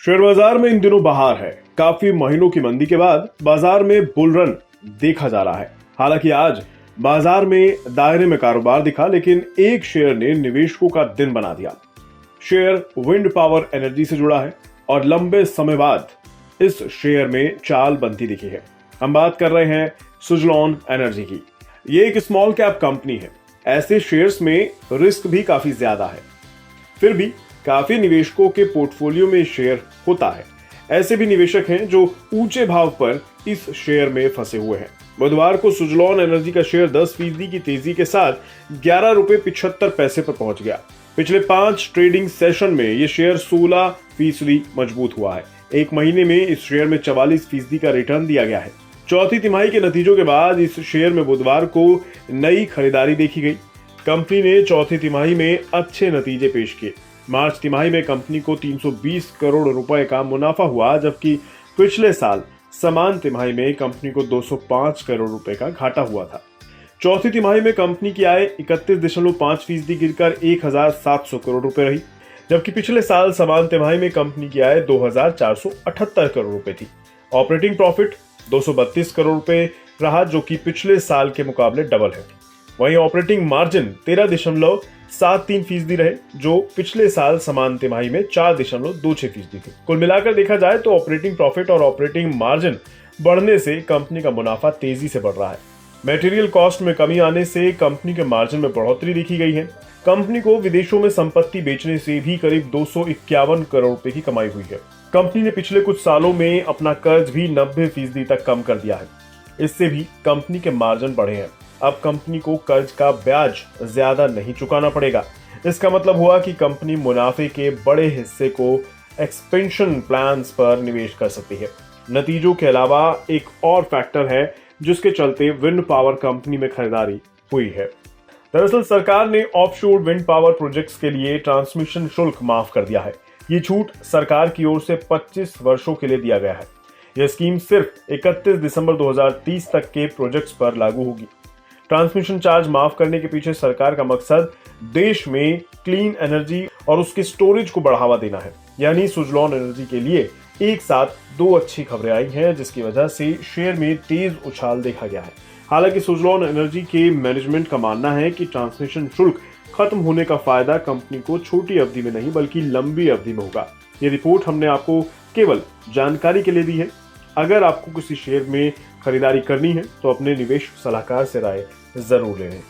Share बाजार में इन दिनों बहार है। काफी महीनों की मंदी के बाद बाजार में बुल रन देखा जा रहा है। हालांकि आज बाजार में दायरे में कारोबार दिखा, लेकिन एक शेयर ने निवेशकों का दिन बना दिया। शेयर विंड पावर एनर्जी से जुड़ा है और लंबे समय बाद इस शेयर में चाल बनती दिखी है। हम बात कर रहे हैं सुजलॉन एनर्जी की। ये एक स्मॉल कैप कंपनी है। ऐसे शेयर्स में रिस्क भी काफी ज्यादा है, फिर भी काफी निवेशकों के पोर्टफोलियो में शेयर होता है। ऐसे भी निवेशक हैं जो ऊंचे भाव पर इस शेयर में फंसे हुए हैं। बुधवार को सुजलॉन एनर्जी का शेयर 10% की तेजी के साथ ₹11.75 पर पहुंच गया। पिछले 5 ट्रेडिंग सेशन में यह शेयर 16% मजबूत हुआ है। एक महीने में इस शेयर में 44% का रिटर्न दिया गया है। चौथी तिमाही के नतीजों के बाद इस शेयर में बुधवार को नई खरीदारी देखी गई। कंपनी ने चौथी तिमाही में अच्छे नतीजे पेश किए। मार्च तिमाही में कंपनी को 320 करोड़ रुपए का मुनाफा हुआ, जबकि पिछले साल समान तिमाही में कंपनी को 205 करोड़ रुपए का घाटा हुआ था। चौथी तिमाही में कंपनी की आय 31.5% गिरकर 1,700 करोड़ रुपए रही, जबकि पिछले साल समान तिमाही में कंपनी की आय 2,478 करोड़ रुपए थी। ऑपरेटिंग प्रॉफिट 232 करोड़ रुपए रहा, जो कि पिछले साल के मुकाबले डबल है। वहीं ऑपरेटिंग मार्जिन 13.73% रहे, जो पिछले साल समान तिमाही में 4.26% थी। कुल मिलाकर देखा जाए तो ऑपरेटिंग प्रॉफिट और ऑपरेटिंग मार्जिन बढ़ने से कंपनी का मुनाफा तेजी से बढ़ रहा है। मटेरियल कॉस्ट में कमी आने से कंपनी के मार्जिन में बढ़ोतरी देखी गई है। कंपनी को विदेशों में संपत्ति बेचने से भी करीब 251 करोड़ रुपए की कमाई हुई है। कंपनी ने पिछले कुछ सालों में अपना कर्ज भी 90% तक कम कर दिया है। इससे भी कंपनी के मार्जिन बढ़े हैं। अब कंपनी को कर्ज का ब्याज ज्यादा नहीं चुकाना पड़ेगा। इसका मतलब हुआ कि कंपनी मुनाफे के बड़े हिस्से को एक्सपेंशन प्लान्स पर निवेश कर सकती है। नतीजों के अलावा एक और फैक्टर है जिसके चलते विंड पावर कंपनी में खरीदारी हुई है। दरअसल सरकार ने ऑफशोर विंड पावर प्रोजेक्ट्स के लिए ट्रांसमिशन शुल्क माफ कर दिया है। ये छूट सरकार की ओर से 25 वर्षों के लिए दिया गया है। यह स्कीम सिर्फ 31 दिसंबर 2030 तक के प्रोजेक्ट्स पर लागू होगी। ट्रांसमिशन चार्ज माफ करने के पीछे सरकार का मकसद देश में क्लीन एनर्जी और उसके स्टोरेज को बढ़ावा देना है। यानी सुजलॉन एनर्जी के लिए एक साथ 2 अच्छी खबरें आई हैं, जिसकी वजह से शेयर में तेज उछाल देखा गया है। हालांकि सुजलॉन एनर्जी के मैनेजमेंट का मानना है कि ट्रांसमिशन शुल्क खत्म होने का फायदा कंपनी को छोटी अवधि में नहीं बल्कि लंबी अवधि में होगा। ये रिपोर्ट हमने आपको केवल जानकारी के लिए दी है। अगर आपको किसी शेयर में खरीदारी करनी है तो अपने निवेश सलाहकार से राय जरूर ले लें।